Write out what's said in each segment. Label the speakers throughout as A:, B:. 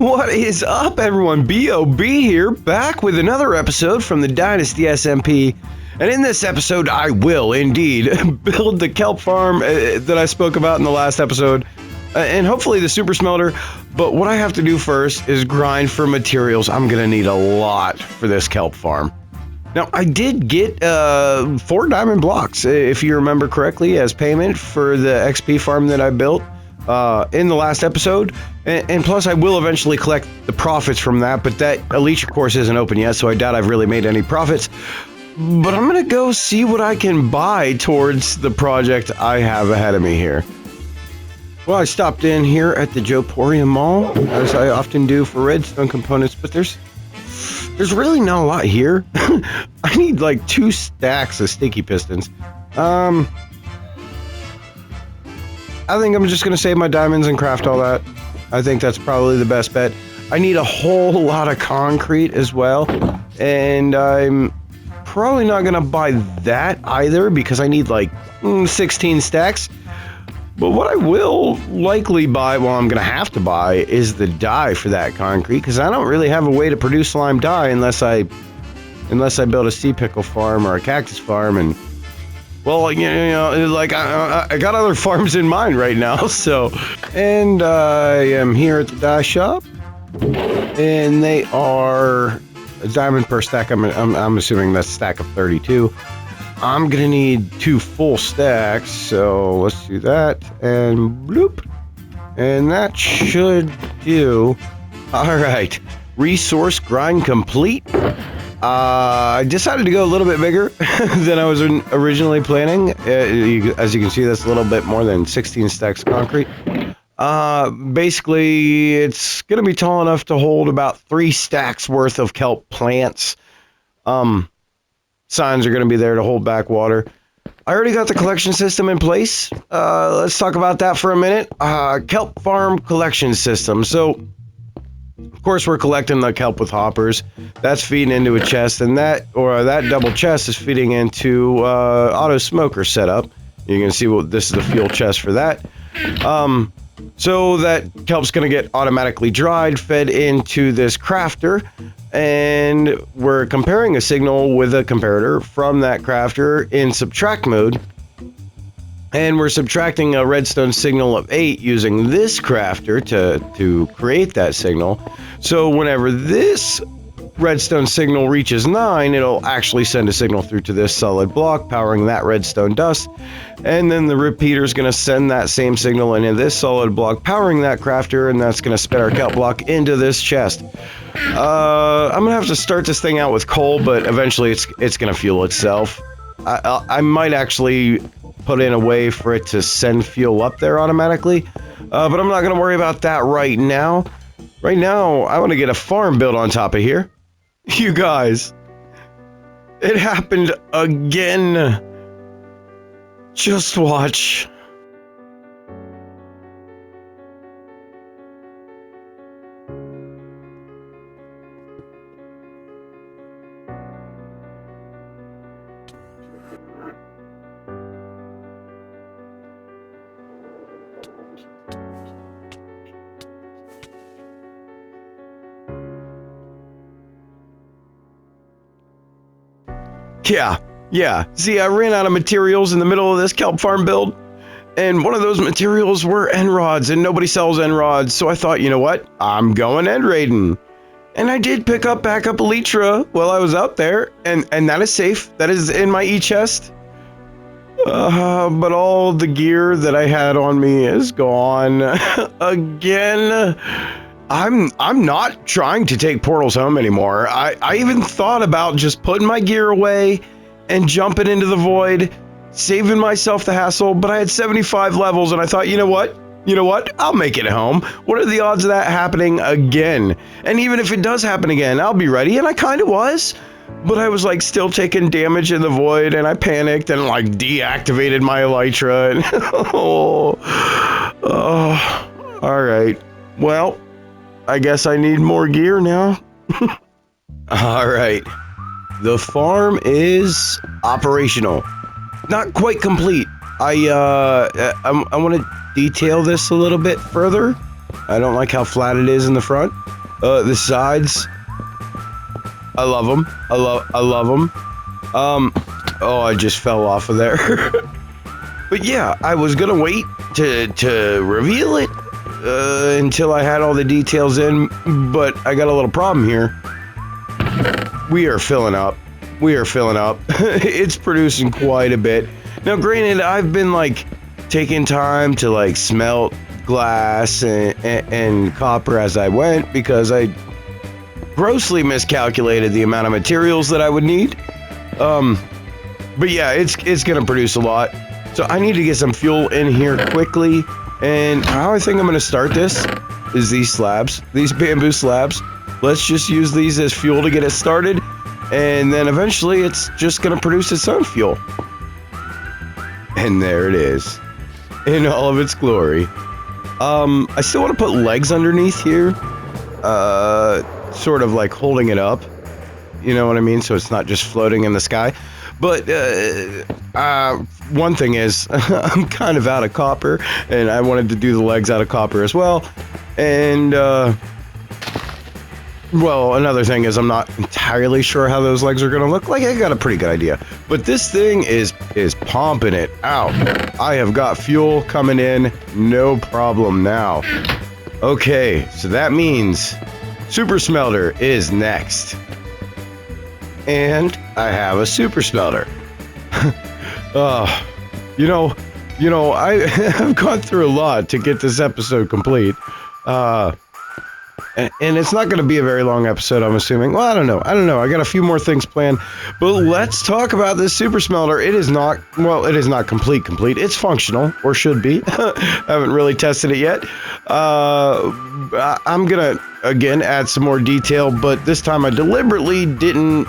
A: What is up, everyone? B.O.B. here, back with another episode from the Dynasty SMP. And in this episode, I will indeed build the kelp farm that I spoke about in the last episode, and hopefully the super smelter. But what I have to do first is grind for materials. I'm going to need a lot for this kelp farm. Now, I did get 4 diamond blocks, if you remember correctly, as payment for the XP farm that I built in the last episode. And plus, I will eventually collect the profits from that, but that elytra course isn't open yet, so I doubt I've really made any profits. But I'm going to go see what I can buy towards the project I have ahead of me here. Well, I stopped in here at the Joporium Mall, as I often do for redstone components, but there's really not a lot here. I need like 2 stacks of sticky pistons. I think I'm just going to save my diamonds and craft all that. I think that's probably the best bet. I need a whole lot of concrete as well, and I'm probably not going to buy that either because I need like 16 stacks. But what I will likely buy, well, I'm going to have to buy, is the dye for that concrete, because I don't really have a way to produce slime dye unless I build a sea pickle farm or a cactus farm. And well, you know, like I got other farms in mind right now. So, and I am here at the dye shop, and they are a diamond per stack. I'm assuming that's a stack of 32. I'm gonna need 2 full stacks, so let's do that, and bloop, and that should do. All right, resource grind complete. I decided to go a little bit bigger than I was originally planning. As you can see, that's a little bit more than 16 stacks of concrete. Basically, it's gonna be tall enough to hold about 3 stacks worth of kelp plants. Signs are going to be there to hold back water. I already got the collection system in place. Let's talk about that for a minute. Kelp farm collection system. So, of course, we're collecting the kelp with hoppers. That's feeding into a chest, and that double chest is feeding into auto smoker setup. You can see this is the fuel chest for that. So that kelp's going to get automatically dried, fed into this crafter, and we're comparing a signal with a comparator from that crafter in subtract mode, and we're subtracting a redstone signal of 8 using this crafter to create that signal. So whenever this redstone signal reaches 9, it'll actually send a signal through to this solid block powering that redstone dust, and then the repeater is going to send that same signal into this solid block powering that crafter, and that's going to spit our kelp block into this chest. I'm gonna have to start this thing out with coal, but eventually it's gonna fuel itself. I might actually put in a way for it to send fuel up there automatically, but I'm not gonna worry about that right now. Right now, I want to get a farm built on top of here. You guys, it happened again. Just watch. Yeah. See, I ran out of materials in the middle of this kelp farm build, and one of those materials were end rods, and nobody sells end rods, so I thought, you know what? I'm going end raiding. And I did pick up backup elytra while I was out there, and that is safe. That is in my e-chest. But all the gear that I had on me is gone again. I'm not trying to take portals home anymore. I even thought about just putting my gear away and jumping into the void, saving myself the hassle, but I had 75 levels, and I thought, you know what? I'll make it home. What are the odds of that happening again? And even if it does happen again, I'll be ready, and I kind of was. But I was like still taking damage in the void, and I panicked and like deactivated my elytra, and all right. Well, I guess I need more gear now. All right. The farm is operational. Not quite complete. I want to detail this a little bit further. I don't like how flat it is in the front. The sides, I love them. I love them. Oh, I just fell off of there. But yeah, I was gonna wait to reveal it until I had all the details in, but I got a little problem here. We are filling up. It's producing quite a bit. Now, granted, I've been like taking time to like smelt glass and copper as I went because I grossly miscalculated the amount of materials that I would need. But yeah, it's gonna produce a lot. So I need to get some fuel in here quickly. And how I think I'm gonna start this is these slabs, these bamboo slabs. Let's just use these as fuel to get it started. And then eventually it's just gonna produce its own fuel. And there it is, in all of its glory. I still want to put legs underneath here, sort of like holding it up. You know what I mean? So it's not just floating in the sky. But one thing is, I'm kind of out of copper, and I wanted to do the legs out of copper as well. And well, another thing is I'm not entirely sure how those legs are going to look like. I got a pretty good idea. But this thing is pumping it out. I have got fuel coming in, no problem now. Okay, so that means Super Smelter is next. And I have a Super Smelter. I've gone through a lot to get this episode complete. And it's not going to be a very long episode, I'm assuming. Well, I don't know. I got a few more things planned. But let's talk about this Super Smelter. It is not complete. It's functional, or should be. Haven't really tested it yet. I'm going to, again, add some more detail. But this time I deliberately didn't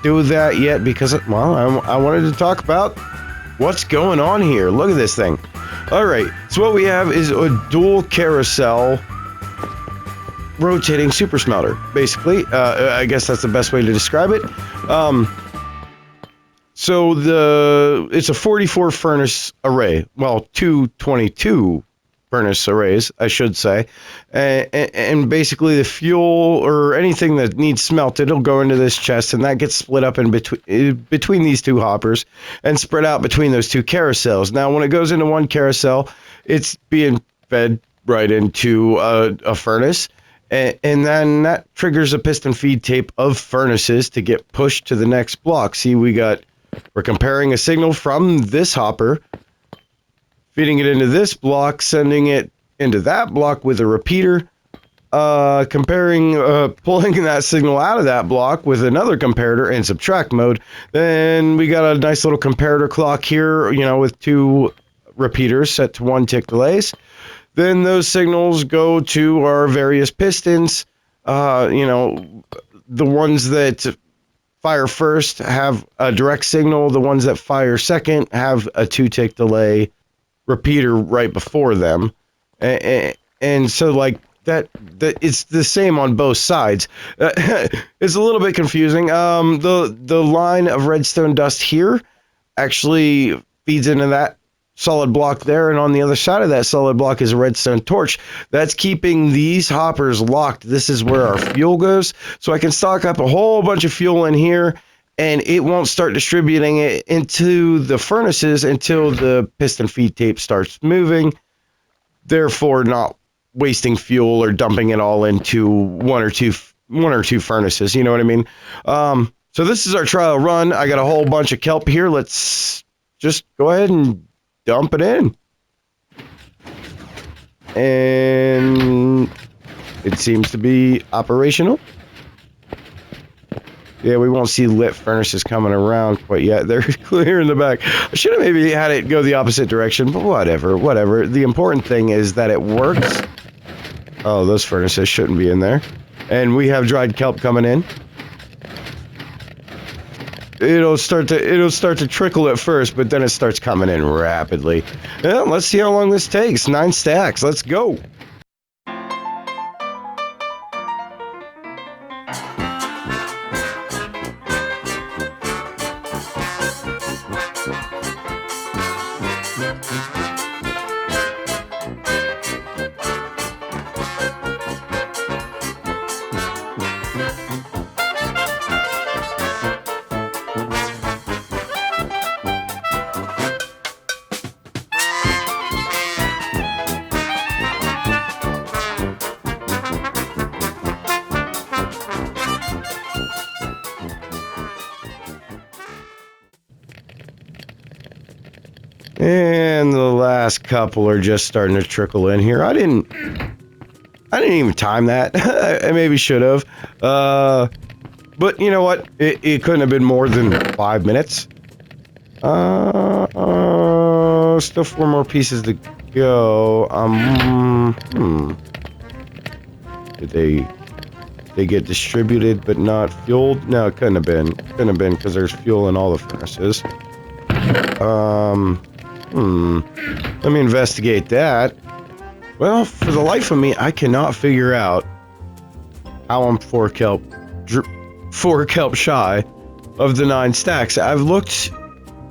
A: do that yet because, well, I wanted to talk about what's going on here. Look at this thing. All right. So what we have is a dual carousel rotating Super Smelter, basically. I guess that's the best way to describe it. So it's a 44 furnace array. Well, 222 furnace arrays, I should say. And basically the fuel or anything that needs smelted will go into this chest, and that gets split up in between these two hoppers and spread out between those two carousels. Now, when it goes into one carousel, it's being fed right into a furnace. And then that triggers a piston feed tape of furnaces to get pushed to the next block. See, we're comparing a signal from this hopper, feeding it into this block, sending it into that block with a repeater, pulling that signal out of that block with another comparator in subtract mode. Then we got a nice little comparator clock here, with two repeaters set to 1 tick delays. Then those signals go to our various pistons. The ones that fire first have a direct signal. The ones that fire second have a 2-tick delay repeater right before them. And so like that it's the same on both sides. It's a little bit confusing. The line of redstone dust here actually feeds into that solid block there, and on the other side of that solid block is a redstone torch that's keeping these hoppers locked. This is where our fuel goes, so I can stock up a whole bunch of fuel in here, and it won't start distributing it into the furnaces until the piston feed tape starts moving, therefore not wasting fuel or dumping it all into one or two furnaces. You know what I mean? So this is our trial run. I got a whole bunch of kelp here. Let's just go ahead and dump it in. And it seems to be operational. Yeah, we won't see lit furnaces coming around quite yet. They're clear in the back. I should have maybe had it go the opposite direction, but whatever. The important thing is that it works. Oh, those furnaces shouldn't be in there. And we have dried kelp coming in. It'll start to trickle at first, but then it starts coming in rapidly. Yeah, let's see how long this takes. 9 stacks. Let's go. last couple are just starting to trickle in here. I didn't even time that. I maybe should have. But you know what? It couldn't have been more than 5 minutes. Still 4 more pieces to go. Did they get distributed but not fueled? No, it couldn't have been. Couldn't have been because there's fuel in all the furnaces. Let me investigate that. Well, for the life of me, I cannot figure out how I'm 4 kelp shy of the 9 stacks. I've looked,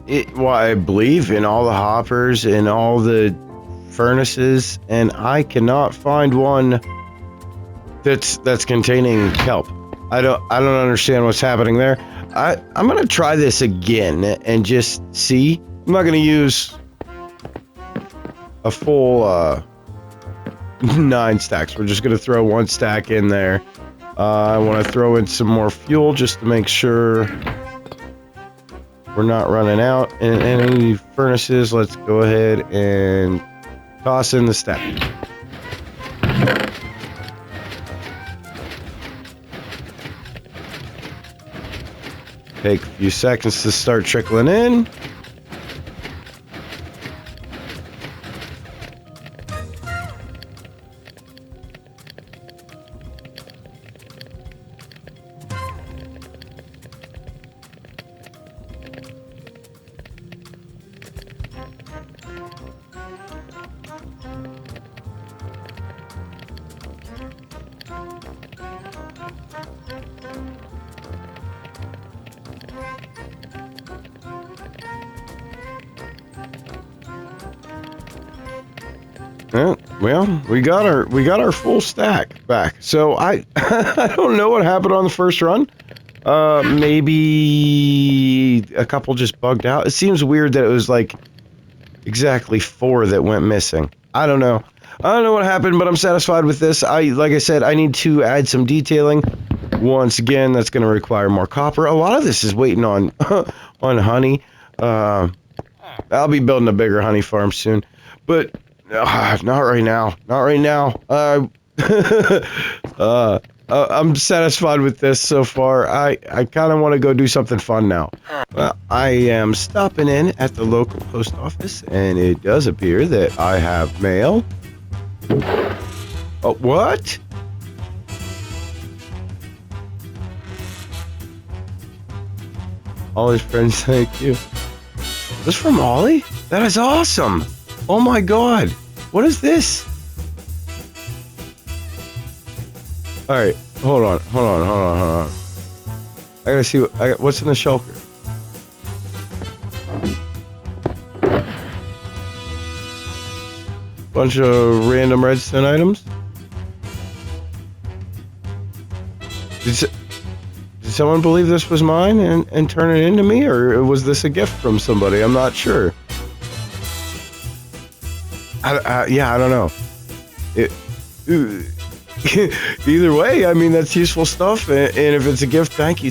A: I believe, in all the hoppers, in all the furnaces, and I cannot find one that's containing kelp. I don't understand what's happening there. I'm gonna try this again and just see. I'm not gonna use a full 9 stacks. We're just gonna throw 1 stack in there. I want to throw in some more fuel just to make sure we're not running out in any furnaces. Let's go ahead and toss in the stack. Take a few seconds to start trickling in. Well, we got our full stack back. So I don't know what happened on the first run. Maybe a couple just bugged out. It seems weird that it was like exactly 4 that went missing. I don't know. I don't know what happened, but I'm satisfied with this. Like I said, I need to add some detailing. Once again, that's going to require more copper. A lot of this is waiting on on honey. I'll be building a bigger honey farm soon, but not right now. Not right now. I'm satisfied with this so far. I kind of want to go do something fun now. Well, I am stopping in at the local post office, and it does appear that I have mail. Oh, what? Ollie's friends, thank you. This from Ollie? That is awesome. Oh my god. What is this? Alright, hold on. I gotta see what's in the shulker. Bunch of random redstone items. Did someone believe this was mine and turn it into me, or was this a gift from somebody? I'm not sure. Yeah, I don't know. Either way, I mean, that's useful stuff, and if it's a gift, thank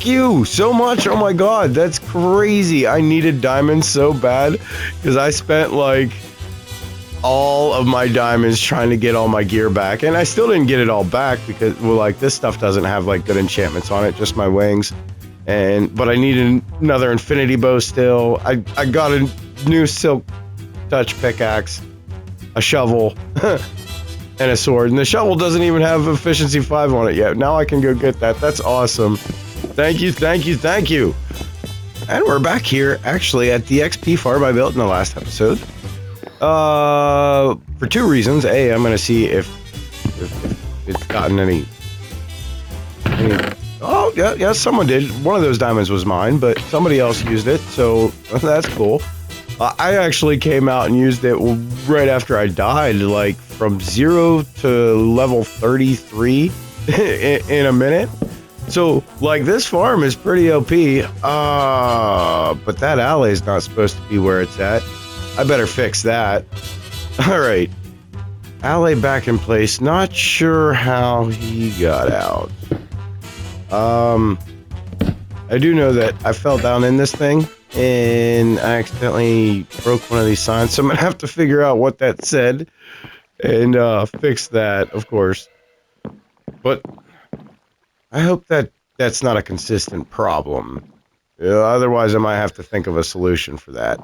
A: you so much. Oh my god, that's crazy. I needed diamonds so bad because I spent like all of my diamonds trying to get all my gear back, and I still didn't get it all back because, well, like, this stuff doesn't have like good enchantments on it, just my wings. But I needed another infinity bow still. I got a new silk touch pickaxe, a shovel, and a sword. And the shovel doesn't even have efficiency 5 on it yet. Now I can go get that. That's awesome. Thank you. And we're back here, actually, at the XP farm I built in the last episode. For 2 reasons. A, I'm going to see if it's gotten any... Oh, yeah, someone did. One of those diamonds was mine, but somebody else used it, so that's cool. I actually came out and used it right after I died, like from 0 to level 33 in a minute. So, like, this farm is pretty OP. But that alley is not supposed to be where it's at. I better fix that. All right. Alley back in place. Not sure how he got out. I do know that I fell down in this thing and I accidentally broke one of these signs, so I'm gonna have to figure out what that said and fix that, of course. But I hope that that's not a consistent problem. Otherwise, I might have to think of a solution for that.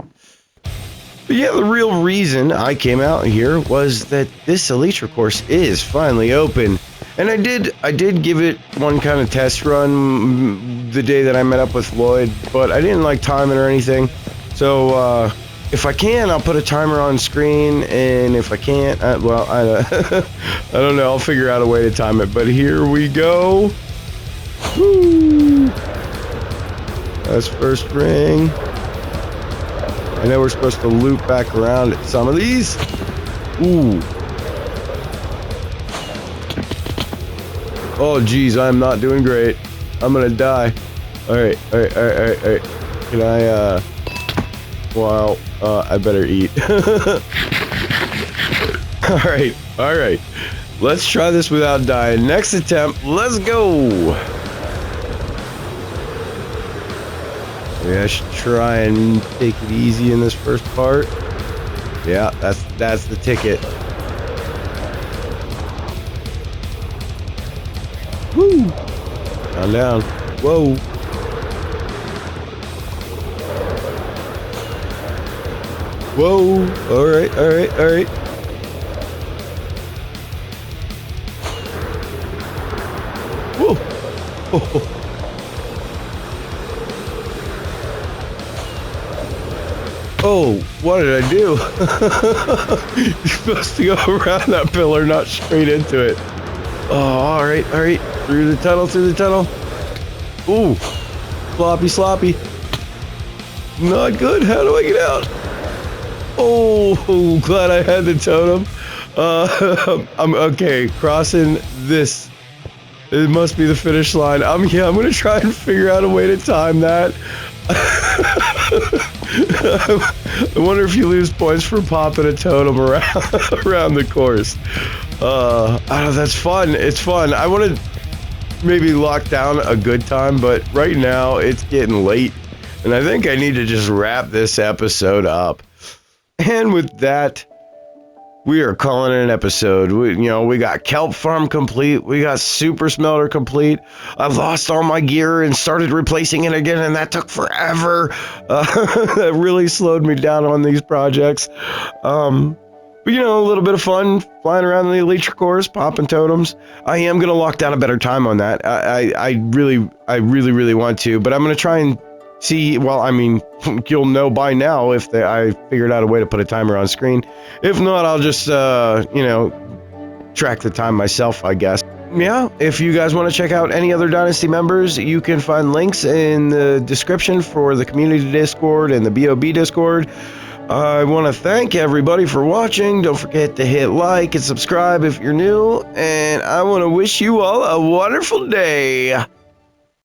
A: But yeah, the real reason I came out here was that this elytra course is finally open. And I did give it one kind of test run the day that I met up with Lloyd, but I didn't like time it or anything. So if I can, I'll put a timer on screen, and if I can't, well, I don't know. I'll figure out a way to time it. But here we go. Woo! That's first ring. I know we're supposed to loop back around at some of these. Ooh. Oh, geez, I'm not doing great. I'm gonna die. All right. Can I, well, I better eat. All right. Let's try this without dying. Next attempt, let's go. Maybe I should try and take it easy in this first part. Yeah, that's the ticket. Woo! Down. Whoa. Whoa. All right. Whoa. Oh. Oh, what did I do? You're supposed to go around that pillar, not straight into it. Oh, all right. Through the tunnel. Ooh, sloppy. Not good. How do I get out? Oh, glad I had the totem. I'm okay. Crossing this. It must be the finish line. I'm gonna try and figure out a way to time that. I wonder if you lose points for popping a totem around the course. That's fun. It's fun. I want to maybe lock down a good time, but right now it's getting late, and I think I need to just wrap this episode up. And with that, we are calling it an episode. We got Kelp Farm complete. We got Super Smelter complete. I lost all my gear and started replacing it again, and that took forever. That really slowed me down on these projects. But a little bit of fun flying around the elytra course, popping totems. I am going to lock down a better time on that. I really want to, but I'm going to try and see. Well, I mean, you'll know by now if I figured out a way to put a timer on screen. If not, I'll just, track the time myself, I guess. Yeah, if you guys want to check out any other Dynasty members, you can find links in the description for the community Discord and the BOB Discord. I want to thank everybody for watching. Don't forget to hit like and subscribe if you're new. And I want to wish you all a wonderful day.